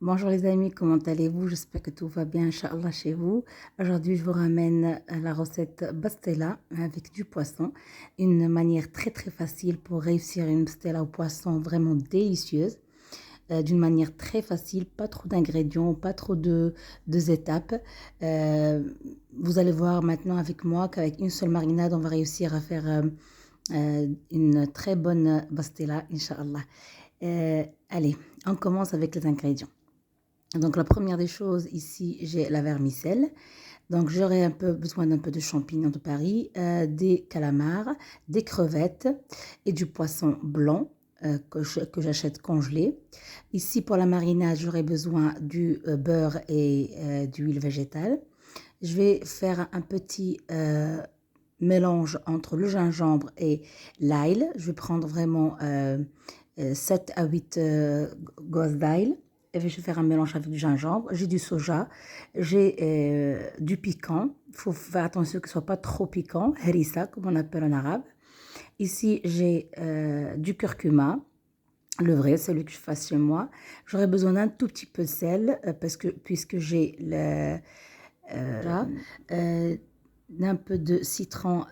Bonjour les amis, comment allez-vous? J'espère que tout va bien, Inch'Allah, chez vous. Aujourd'hui, je vous ramène la recette bastella avec du poisson. Une manière très très facile pour réussir une bastella au poisson vraiment délicieuse. D'une manière très facile, pas trop d'ingrédients, pas trop de étapes. Euh, Vous allez voir maintenant avec moi qu'avec une seule marinade, on va réussir à faire une très bonne bastella, Inch'Allah. Allez, on commence avec les ingrédients. Donc la première des choses ici, j'ai la vermicelle. Donc j'aurai un peu besoin d'un peu de champignons de Paris, des calamars, des crevettes et du poisson blanc que j'achète congelé. Ici pour la marinade, j'aurai besoin du beurre et d'huile végétale. Je vais faire un petit mélange entre le gingembre et l'ail. Je vais prendre vraiment 7 à 8 gosses d'ail. Et je vais faire un mélange avec du gingembre. J'ai du soja, j'ai du piquant. Il faut faire attention que ce ne soit pas trop piquant. Harissa, comme on appelle en arabe. Ici, j'ai du curcuma, le vrai, celui que je fasse chez moi. J'aurais besoin d'un tout petit peu de sel puisque j'ai là, euh, d'un peu de citron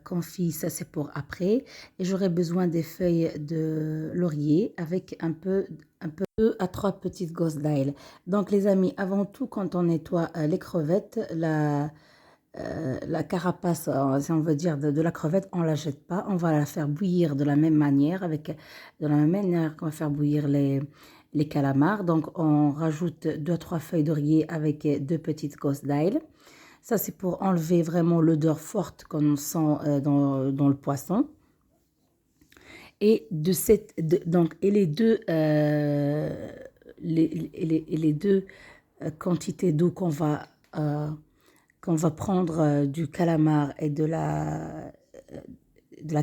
confit, ça c'est pour après. Et j'aurai besoin des feuilles de laurier avec un peu 2 à 3 petites gosses d'ail. Donc les amis, avant tout, quand on nettoie les crevettes, la carapace, si on veut dire, de la crevette, on ne la jette pas. On va la faire bouillir de la même manière, de la même manière qu'on va faire bouillir les calamars. Donc on rajoute 2 à 3 feuilles d'oreiller avec 2 petites gosses d'ail. Ça, c'est pour enlever vraiment l'odeur forte qu'on sent dans le poisson. Et donc, et les deux quantités d'eau qu'on va prendre du calamar et de la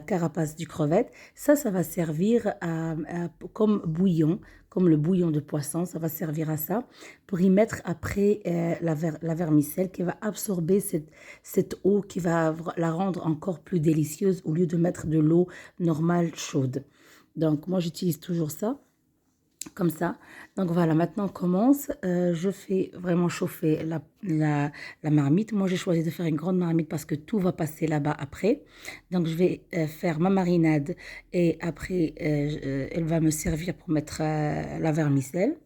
carapace du crevette, ça va servir comme bouillon, comme le bouillon de poisson, ça va servir à ça, pour y mettre après la vermicelle qui va absorber cette eau qui va la rendre encore plus délicieuse au lieu de mettre de l'eau normale chaude. Donc moi j'utilise toujours ça comme ça. Donc voilà, maintenant on commence. Je fais vraiment chauffer la marmite. Moi j'ai choisi de faire une grande marmite parce que tout va passer là-bas après. Donc je vais faire ma marinade et après elle va me servir pour mettre la vermicelle.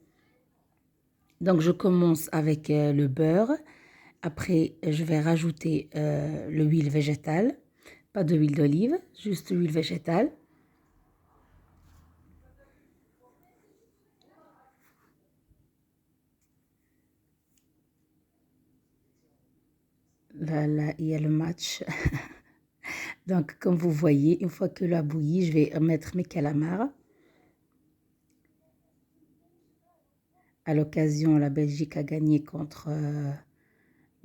Donc je commence avec le beurre. Après je vais rajouter l'huile végétale. Pas de huile d'olive, juste l'huile végétale. Là, il y a le match. Donc, comme vous voyez, une fois que l'eau a bouilli, je vais mettre mes calamars. À l'occasion, la Belgique a gagné contre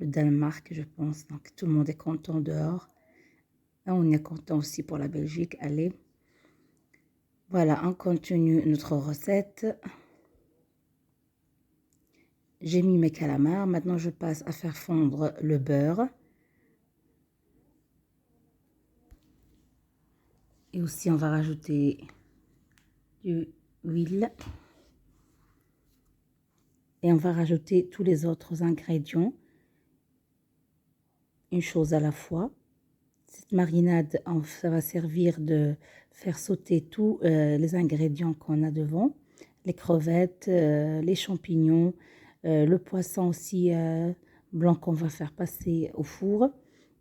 le Danemark, je pense. Donc, tout le monde est content dehors. Et on est content aussi pour la Belgique. Allez. Voilà, on continue notre recette. J'ai mis mes calamars. Maintenant, je passe à faire fondre le beurre. Et aussi, on va rajouter de l'huile. Et on va rajouter tous les autres ingrédients. Une chose à la fois. Cette marinade, ça va servir de faire sauter tous les ingrédients qu'on a devant. Les crevettes, les champignons, le poisson aussi blanc qu'on va faire passer au four.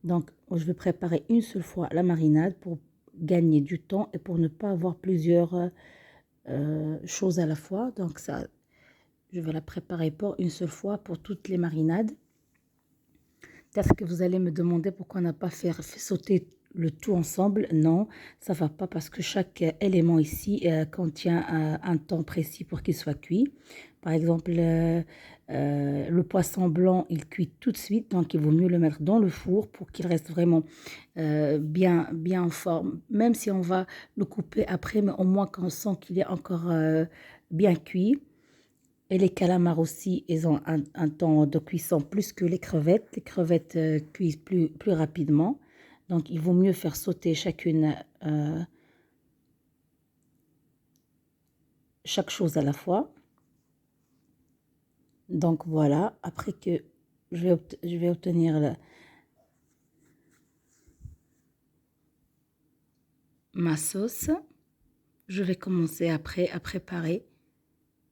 Donc, je vais préparer une seule fois la marinade pour gagner du temps et pour ne pas avoir plusieurs choses à la fois. Donc, ça, je vais la préparer pour une seule fois pour toutes les marinades. Peut-être que vous allez me demander pourquoi on n'a pas fait sauter le tout ensemble. Non, ça ne va pas parce que chaque élément ici contient un temps précis pour qu'il soit cuit. Par exemple, le poisson blanc, il cuit tout de suite, donc il vaut mieux le mettre dans le four pour qu'il reste vraiment bien en forme. Même si on va le couper après, mais au moins qu'on sent qu'il est encore bien cuit. Et les calamars aussi, ils ont un temps de cuisson plus que les crevettes. Les crevettes cuisent plus rapidement. Donc, il vaut mieux faire sauter chaque chose à la fois. Donc voilà, après que je vais obtenir ma sauce, je vais commencer après à préparer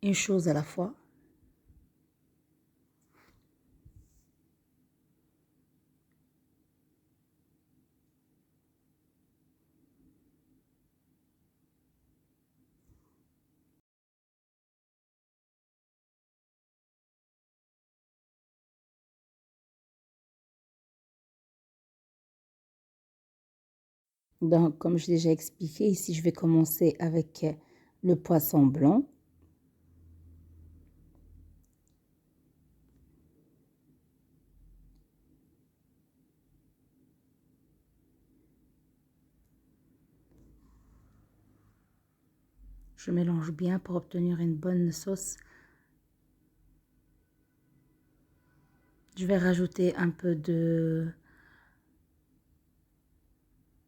une chose à la fois. Donc, comme j'ai déjà expliqué, ici, je vais commencer avec le poisson blanc. Je mélange bien pour obtenir une bonne sauce. Je vais rajouter un peu de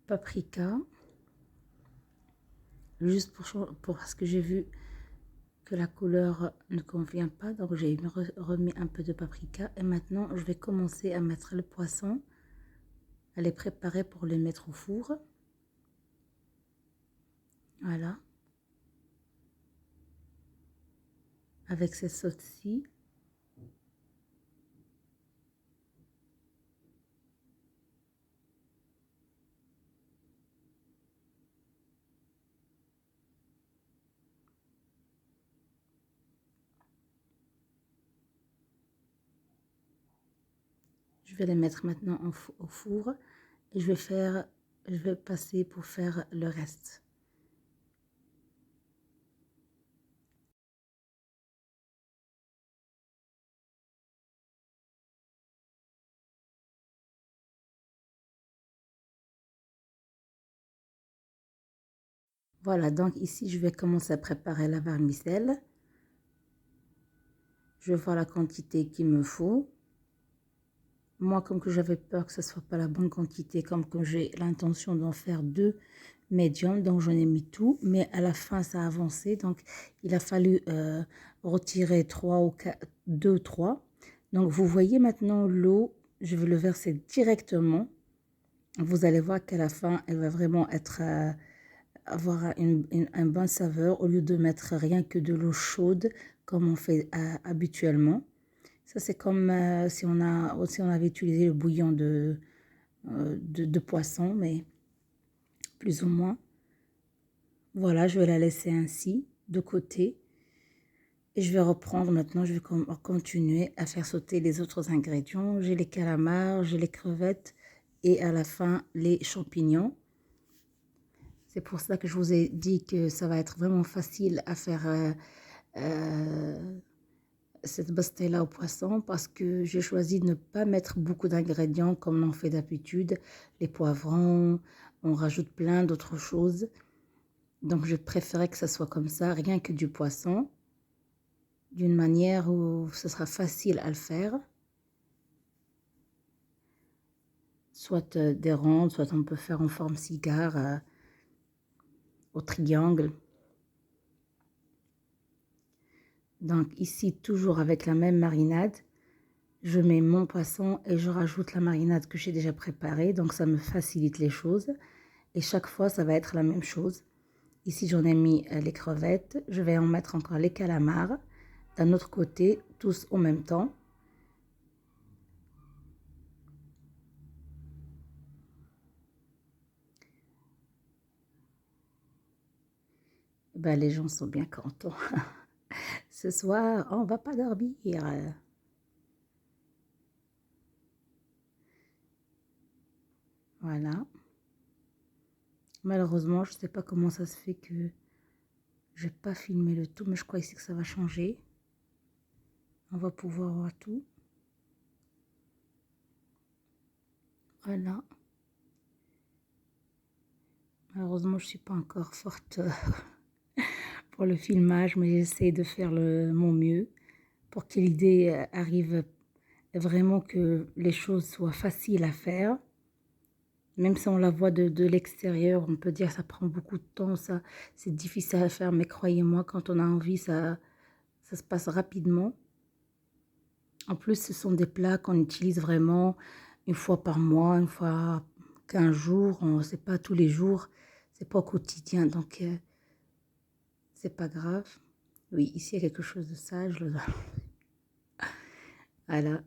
paprika, juste parce que j'ai vu que la couleur ne convient pas, donc j'ai remis un peu de paprika. Et maintenant, je vais commencer à mettre le poisson, à les préparer pour les mettre au four. Voilà. Avec cette sauce-ci. Je vais les mettre maintenant au four et je vais passer pour faire le reste. Voilà, donc ici, je vais commencer à préparer la vermicelle. Je vais voir la quantité qu'il me faut. Moi, comme que j'avais peur que ce ne soit pas la bonne quantité, comme que j'ai l'intention d'en faire deux médiums, donc j'en ai mis tout. Mais à la fin, ça a avancé, donc il a fallu retirer 3 ou 4, 2, 3. Donc vous voyez maintenant l'eau, je vais le verser directement. Vous allez voir qu'à la fin, elle va vraiment avoir un bon saveur au lieu de mettre rien que de l'eau chaude comme on fait habituellement. Ça, c'est comme si on avait utilisé le bouillon de poisson, mais plus ou moins. Voilà, je vais la laisser ainsi, de côté. Et je vais reprendre maintenant, je vais continuer à faire sauter les autres ingrédients. J'ai les calamars, j'ai les crevettes et à la fin, les champignons. C'est pour ça que je vous ai dit que ça va être vraiment facile à faire cette pastilla au poisson parce que j'ai choisi de ne pas mettre beaucoup d'ingrédients comme on fait d'habitude. Les poivrons, on rajoute plein d'autres choses. Donc je préférais que ça soit comme ça, rien que du poisson, d'une manière où ce sera facile à le faire. Soit des rondes, soit on peut faire en forme cigare, au triangle. Donc ici, toujours avec la même marinade, je mets mon poisson et je rajoute la marinade que j'ai déjà préparée. Donc ça me facilite les choses. Et chaque fois, ça va être la même chose. Ici, j'en ai mis les crevettes. Je vais en mettre encore les calamars. D'un autre côté, tous en même temps. Ben, les gens sont bien contents. Ce soir, on va pas dormir. Voilà. Malheureusement, je ne sais pas comment ça se fait que j'ai pas filmé le tout, mais je crois ici que ça va changer. On va pouvoir voir tout. Voilà. Malheureusement, je ne suis pas encore forte pour le filmage, mais j'essaie de faire mon mieux pour que l'idée arrive vraiment que les choses soient faciles à faire. Même si on la voit de l'extérieur, on peut dire que ça prend beaucoup de temps, ça, c'est difficile à faire, mais croyez-moi, quand on a envie, ça se passe rapidement. En plus, ce sont des plats qu'on utilise vraiment une fois par mois, une fois 15 jours. C'est pas tous les jours, c'est pas au quotidien, donc c'est pas grave. Oui, ici il y a quelque chose de sage. Voilà.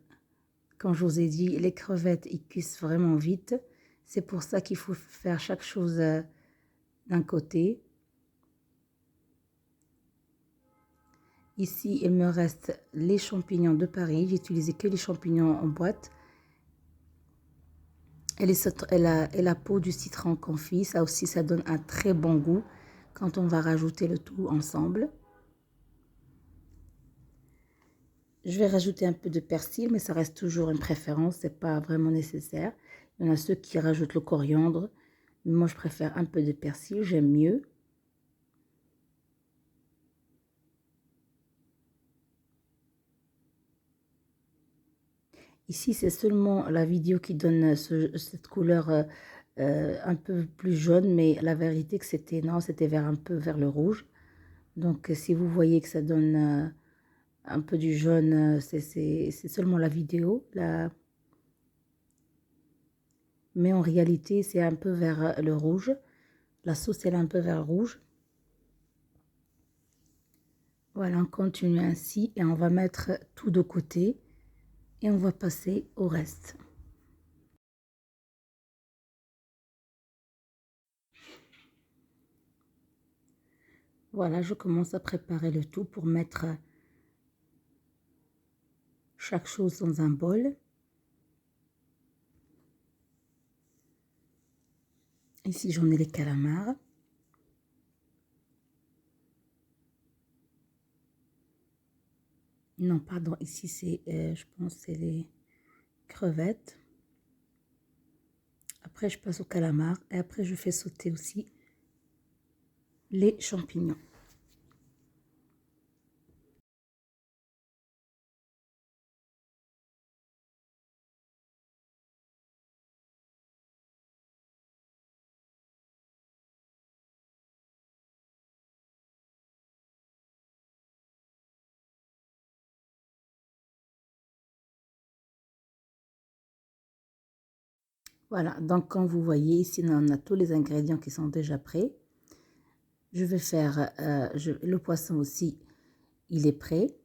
Comme je vous ai dit, les crevettes, ils cuisent vraiment vite. C'est pour ça qu'il faut faire chaque chose d'un côté. Ici, il me reste les champignons de Paris. J'ai utilisé que les champignons en boîte. Et la peau du citron confit. Ça aussi, ça donne un très bon goût quand on va rajouter le tout ensemble. Je vais rajouter un peu de persil, mais ça reste toujours une préférence. C'est pas vraiment nécessaire. Il y en a ceux qui rajoutent le coriandre. Mais moi, je préfère un peu de persil. J'aime mieux. Ici, c'est seulement la vidéo qui donne cette couleur un peu plus jaune, mais la vérité que c'était non, c'était vers un peu vers le rouge. Donc, si vous voyez que ça donne un peu du jaune, c'est seulement la vidéo. Mais en réalité, c'est un peu vers le rouge. La sauce, elle est un peu vers le rouge. Voilà, on continue ainsi et on va mettre tout de côté et on va passer au reste. Voilà, je commence à préparer le tout pour mettre chaque chose dans un bol. Ici, j'en ai les calamars. Non, pardon, ici, c'est, je pense, c'est les crevettes. Après, je passe au calamar et après, je fais sauter aussi les champignons. Voilà, donc comme vous voyez, ici, on a tous les ingrédients qui sont déjà prêts. Je vais faire, le poisson aussi, il est prêt.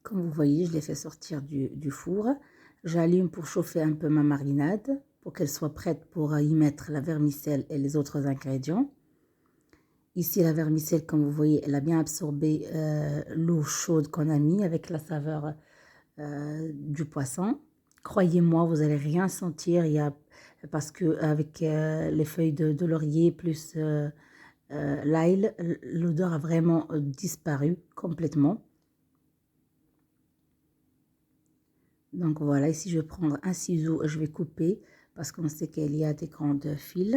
Comme vous voyez, je l'ai fait sortir du four. J'allume pour chauffer un peu ma marinade pour qu'elle soit prête pour y mettre la vermicelle et les autres ingrédients. Ici, la vermicelle, comme vous voyez, elle a bien absorbé l'eau chaude qu'on a mis avec la saveur du poisson. Croyez-moi, vous n'allez rien sentir. Parce que avec les feuilles de laurier plus l'ail, l'odeur a vraiment disparu complètement. Donc voilà, ici je vais prendre un ciseau et je vais couper parce qu'on sait qu'il y a des grandes fils.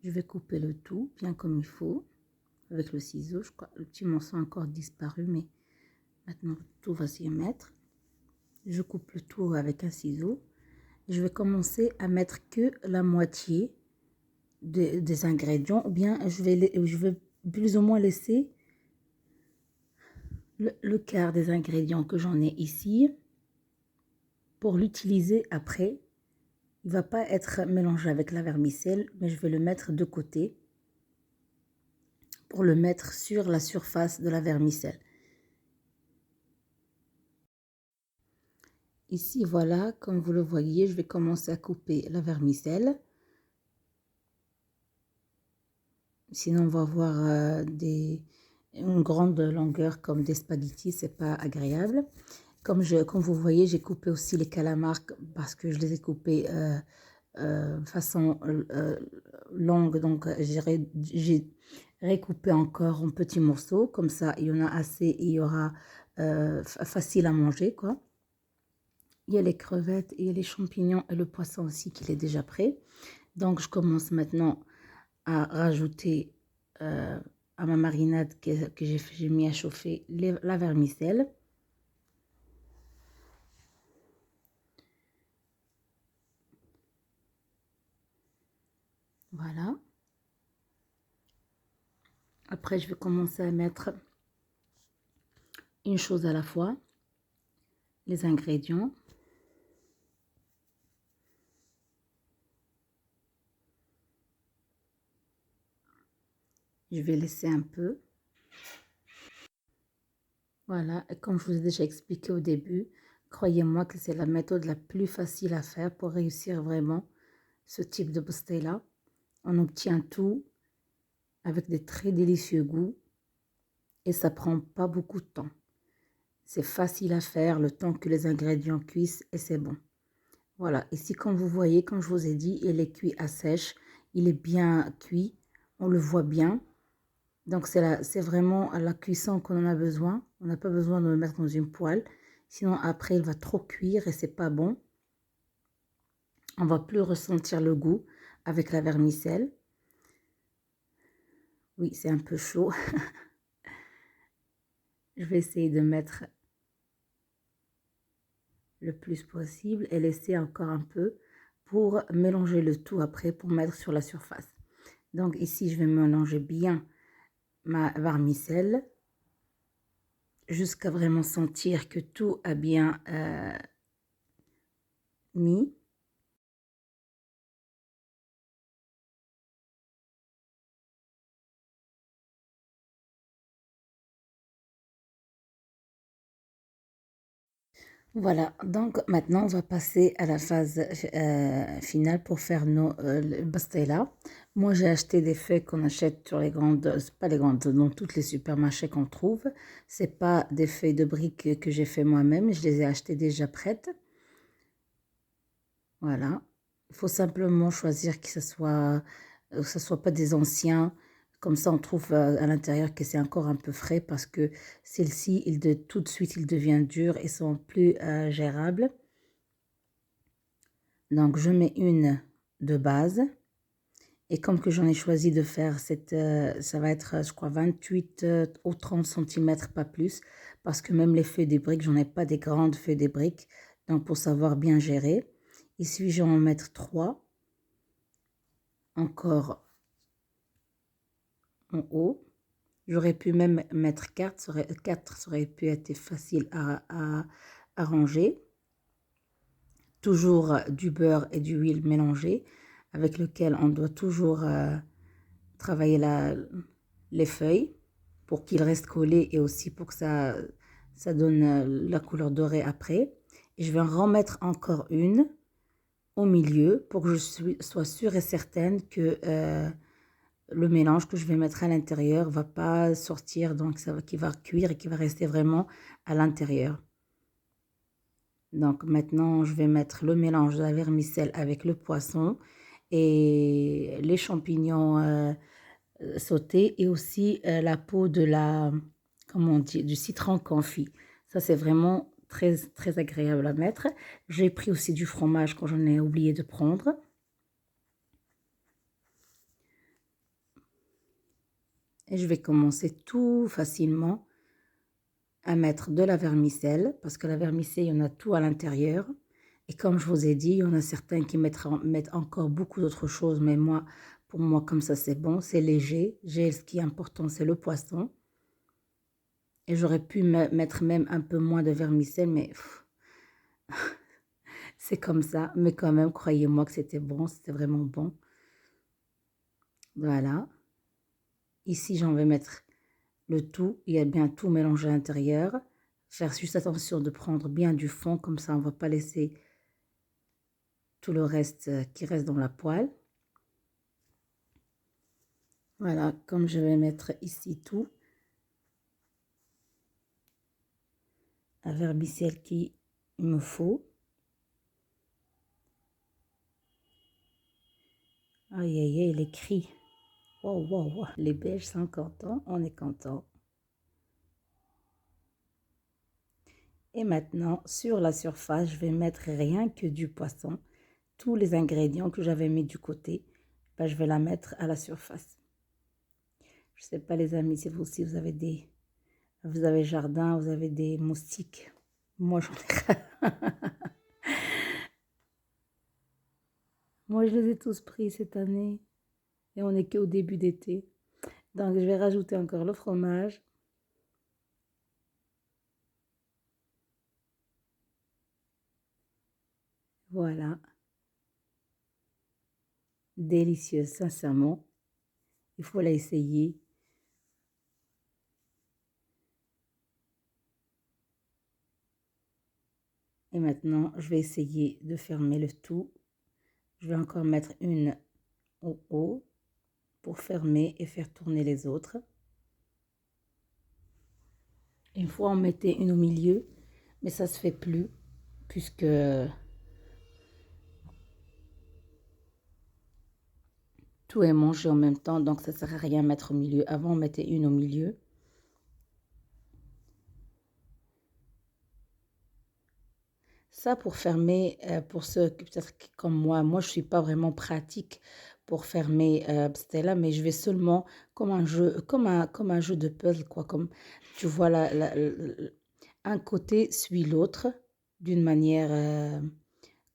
Je vais couper le tout bien comme il faut avec le ciseau. Je crois le petit morceau a encore disparu, mais maintenant tout va s'y mettre. Je coupe le tout avec un ciseau. Je vais commencer à mettre que la moitié des ingrédients, ou bien je vais plus ou moins laisser le quart des ingrédients que j'en ai ici pour l'utiliser après. Il ne va pas être mélangé avec la vermicelle, mais je vais le mettre de côté pour le mettre sur la surface de la vermicelle. Ici, voilà, comme vous le voyez, je vais commencer à couper la vermicelle. Sinon, on va avoir une grande longueur comme des spaghettis, c'est pas agréable. Comme vous voyez, j'ai coupé aussi les calamars parce que je les ai coupés façon longue. Donc, j'ai recoupé encore en petits morceaux. Comme ça, il y en a assez et il y aura facile à manger, quoi. Il y a les crevettes, il y a les champignons et le poisson aussi qui est déjà prêt. Donc, je commence maintenant à rajouter à ma marinade que j'ai mis à chauffer la vermicelle. Voilà. Après, je vais commencer à mettre une chose à la fois, les ingrédients. Je vais laisser un peu. Voilà, et comme je vous ai déjà expliqué au début, croyez-moi que c'est la méthode la plus facile à faire pour réussir vraiment ce type de pastella. On obtient tout avec des très délicieux goûts et ça prend pas beaucoup de temps. C'est facile à faire le temps que les ingrédients cuisent et c'est bon. Voilà, ici comme vous voyez, comme je vous ai dit, il est cuit à sèche, il est bien cuit, on le voit bien. Donc c'est vraiment à la cuisson qu'on en a besoin. On n'a pas besoin de le mettre dans une poêle, sinon après il va trop cuire et c'est pas bon. On va plus ressentir le goût avec la vermicelle. Oui, c'est un peu chaud. Je vais essayer de mettre le plus possible et laisser encore un peu pour mélanger le tout après pour mettre sur la surface. Donc ici, je vais mélanger bien ma vermicelle jusqu'à vraiment sentir que tout a bien mis. Voilà, donc maintenant on va passer à la phase finale pour faire nos pastella. Moi j'ai acheté des feuilles qu'on achète sur les grandes, pas les grandes, dans toutes les supermarchés qu'on trouve. C'est pas des feuilles de briques que j'ai fait moi-même, je les ai achetées déjà prêtes. Voilà, il faut simplement choisir que ce soit pas des anciens. Comme ça, on trouve à l'intérieur que c'est encore un peu frais parce que celle-ci, tout de suite, il devient dur et sont plus gérables. Donc, je mets une de base. Et comme que j'en ai choisi de faire ça va être, je crois, 28 ou 30 cm, pas plus. Parce que même les feuilles des briques, j'en ai pas des grandes feuilles des briques. Donc, pour savoir bien gérer. Ici, je vais en mettre 3. Encore en haut. J'aurais pu même mettre 4, ça aurait pu être facile à ranger. Toujours du beurre et du huile mélangée avec lequel on doit toujours travailler les feuilles pour qu'ils restent collés et aussi pour que ça donne la couleur dorée après. Et je vais en remettre encore une au milieu pour que sois sûre et certaine que le mélange que je vais mettre à l'intérieur va pas sortir, donc qui va cuire et qui va rester vraiment à l'intérieur. Donc maintenant, je vais mettre le mélange de la vermicelle avec le poisson et les champignons sautés et aussi la peau comment on dit, du citron confit. Ça, c'est vraiment très, très agréable à mettre. J'ai pris aussi du fromage quand j'en ai oublié de prendre. Et je vais commencer tout facilement à mettre de la vermicelle, parce que la vermicelle, il y en a tout à l'intérieur. Et comme je vous ai dit, il y en a certains qui mettent encore beaucoup d'autres choses, mais moi, pour moi, comme ça, c'est bon, c'est léger. Ce qui est important, c'est le poisson. Et j'aurais pu mettre même un peu moins de vermicelle, mais c'est comme ça. Mais quand même, croyez-moi que c'était bon, c'était vraiment bon. Voilà. Ici, j'en vais mettre le tout. Il y a bien tout mélangé à l'intérieur. Faire juste attention de prendre bien du fond, comme ça, on ne va pas laisser tout le reste qui reste dans la poêle. Voilà, comme je vais mettre ici tout, la vermicelle qu'il me faut. Aïe, aïe, aïe, les cris. Wow, wow, wow. Les Belges sont contents, on est content. Et maintenant, sur la surface, je vais mettre rien que du poisson. Tous les ingrédients que j'avais mis du côté, ben, je vais la mettre à la surface. Je sais pas les amis, si vous aussi vous avez jardin, vous avez des moustiques. Moi j'en ai. Moi je les ai tous pris cette année et on est qu'au début d'été. Donc, je vais rajouter encore le fromage. Voilà. Délicieuse, sincèrement. Il faut la essayer. Et maintenant, je vais essayer de fermer le tout. Je vais encore mettre une au haut pour fermer et faire tourner les autres. Une fois, on mettait une au milieu, mais ça se fait plus puisque tout est mangé en même temps, donc ça ne sert à rien de mettre au milieu. Avant, on mettait une au milieu. Ça, pour fermer, pour ceux peut-être comme moi, je ne suis pas vraiment pratique pour fermer Stella, mais je vais seulement comme un jeu, comme un jeu de puzzle, quoi. Comme tu vois, un côté suit l'autre d'une manière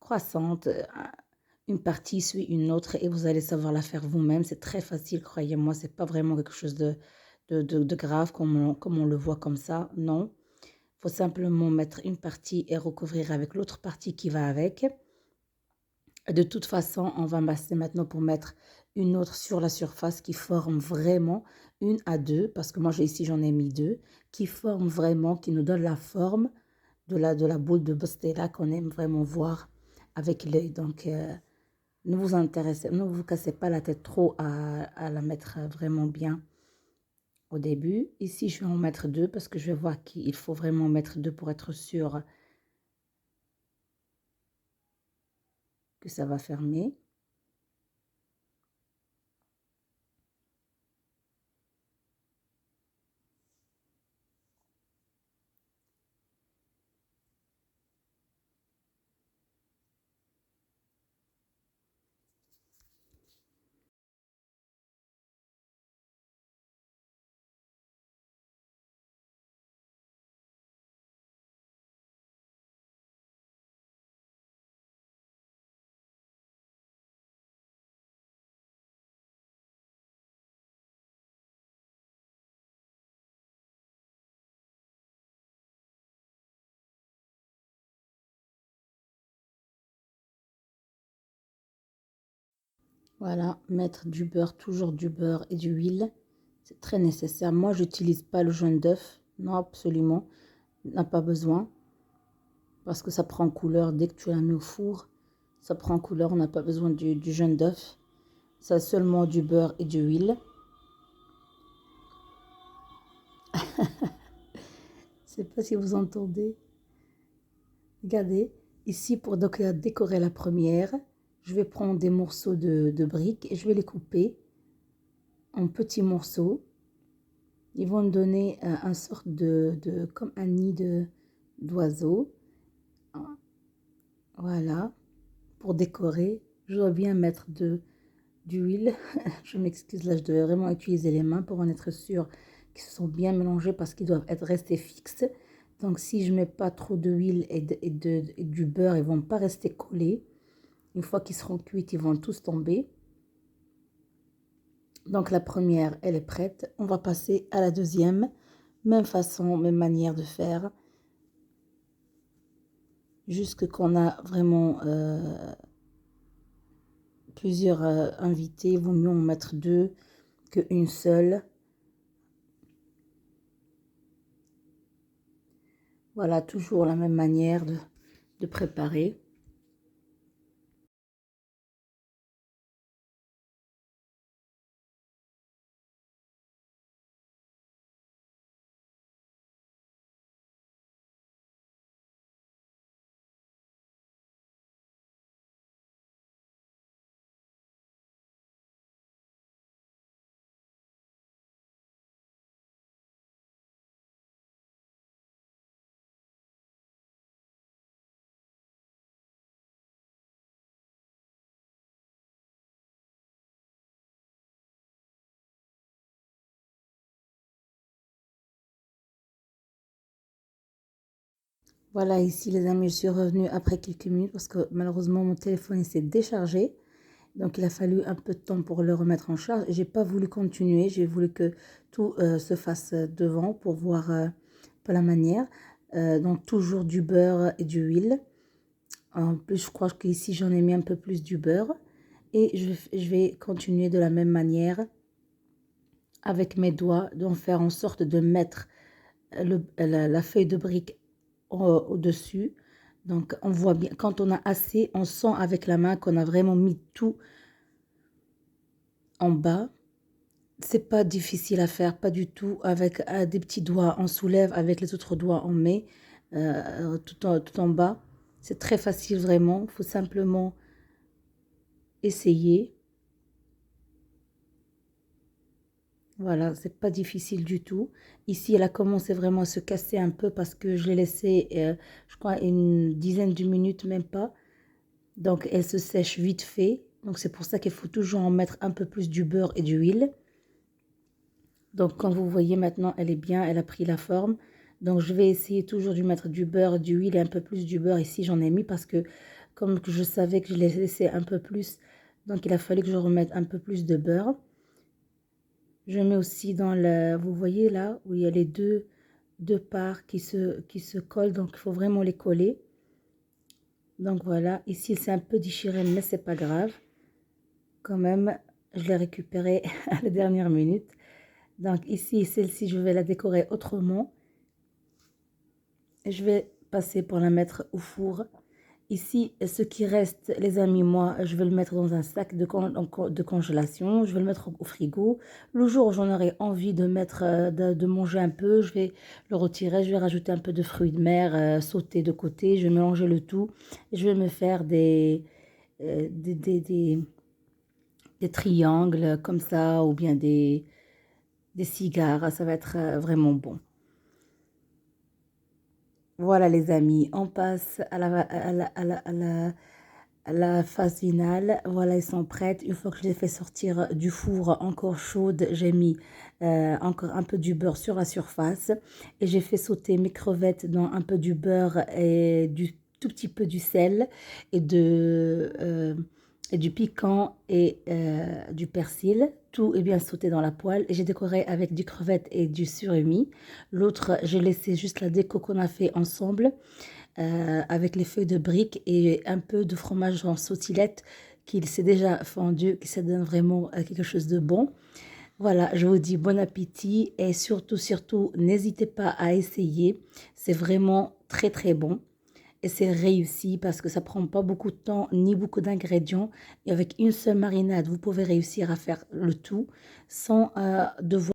croissante. Une partie suit une autre et vous allez savoir la faire vous-même. C'est très facile, croyez-moi. C'est pas vraiment quelque chose de grave comme on le voit comme ça. Non. Il faut simplement mettre une partie et recouvrir avec l'autre partie qui va avec. De toute façon, on va masser maintenant pour mettre une autre sur la surface qui forme vraiment une à deux, parce que moi ici j'en ai mis deux, qui forment vraiment, qui nous donne la forme de la boule de Bostella qu'on aime vraiment voir avec l'œil. Donc, ne vous cassez pas la tête trop à la mettre vraiment bien au début. Ici, je vais en mettre deux parce que je vais voir qu'il faut vraiment mettre deux pour être sûr que ça va fermer. Voilà, mettre du beurre, toujours du beurre et du huile, c'est très nécessaire. Moi, j'utilise pas le jaune d'œuf, non, absolument, n'a pas besoin, parce que ça prend couleur dès que tu la mets au four, ça prend couleur, on n'a pas besoin du jaune d'œuf. Ça seulement du beurre et du huile. Je sais pas si vous entendez. Regardez, ici pour décorer la première, je vais prendre des morceaux de briques et je vais les couper en petits morceaux. Ils vont me donner un sorte comme un nid d'oiseau. Voilà, pour décorer. Je dois bien mettre d'huile. Je m'excuse, là, je devais vraiment utiliser les mains pour en être sûre qu'ils se sont bien mélangés parce qu'ils doivent être restés fixes. Donc, si je mets pas trop d'huile et du beurre, ils vont pas rester collés. Une fois qu'ils seront cuits, ils vont tous tomber. Donc, la première, elle est prête. On va passer à la deuxième. Même façon, même manière de faire. Jusque qu'on a vraiment plusieurs invités. Il vaut mieux en mettre deux qu'une seule. Voilà, toujours la même manière de préparer. Voilà, ici les amis, je suis revenue après quelques minutes parce que malheureusement mon téléphone s'est déchargé. Donc, il a fallu un peu de temps pour le remettre en charge. Et j'ai pas voulu continuer. J'ai voulu que tout se fasse devant pour voir pas la manière. Donc, toujours du beurre et du huile. En plus, je crois qu'ici, j'en ai mis un peu plus du beurre. Et je vais continuer de la même manière avec mes doigts, d'en faire en sorte de mettre la feuille de brique au-dessus. Donc, on voit bien, quand on a assez, on sent avec la main qu'on a vraiment mis tout en bas. C'est pas difficile à faire, pas du tout. Avec des petits doigts, on soulève, avec les autres doigts, on met tout en bas. C'est très facile vraiment. Il faut simplement essayer. Voilà, c'est pas difficile du tout. Ici, elle a commencé vraiment à se casser un peu parce que je l'ai laissée, je crois, une dizaine de minutes, même pas. Donc, elle se sèche vite fait. Donc, c'est pour ça qu'il faut toujours en mettre un peu plus du beurre et d'huile. Donc, comme vous voyez maintenant, elle est bien, elle a pris la forme. Donc, je vais essayer toujours de mettre du beurre, d'huile et un peu plus du beurre. Ici, j'en ai mis parce que comme je savais que je l'ai laissé un peu plus, donc il a fallu que je remette un peu plus de beurre. Je mets aussi dans le, vous voyez là, où il y a les deux parts qui se collent. Donc, il faut vraiment les coller. Donc, voilà. Ici, c'est un peu déchiré, mais c'est pas grave. Quand même, je l'ai récupéré à la dernière minute. Donc ici, celle-ci, je vais la décorer autrement. Je vais passer pour la mettre au four. Ici, ce qui reste, les amis, moi, je vais le mettre dans un sac de congélation. Je vais le mettre au frigo. Le jour où j'en aurai envie de mettre, de manger un peu, je vais le retirer. Je vais rajouter un peu de fruits de mer sautés de côté. Je vais mélanger le tout. Et je vais me faire euh, des, des, des, des triangles comme ça ou bien des cigares. Ça va être vraiment bon. Voilà les amis, on passe à la phase finale. Voilà, elles sont prêtes. Une fois que je les fais sortir du four encore chaude, j'ai mis encore un peu du beurre sur la surface. Et j'ai fait sauter mes crevettes dans un peu du beurre et du tout petit peu du sel et et du piquant et du persil. Tout est bien sauté dans la poêle. Et j'ai décoré avec du crevette et du surimi. L'autre, j'ai laissé juste la déco qu'on a fait ensemble avec les feuilles de briques et un peu de fromage en sautilette qui s'est déjà fondu, qui ça donne vraiment quelque chose de bon. Voilà, je vous dis bon appétit et surtout, n'hésitez pas à essayer. C'est vraiment très très bon. Et c'est réussi parce que ça prend pas beaucoup de temps ni beaucoup d'ingrédients. Et avec une seule marinade, vous pouvez réussir à faire le tout sans devoir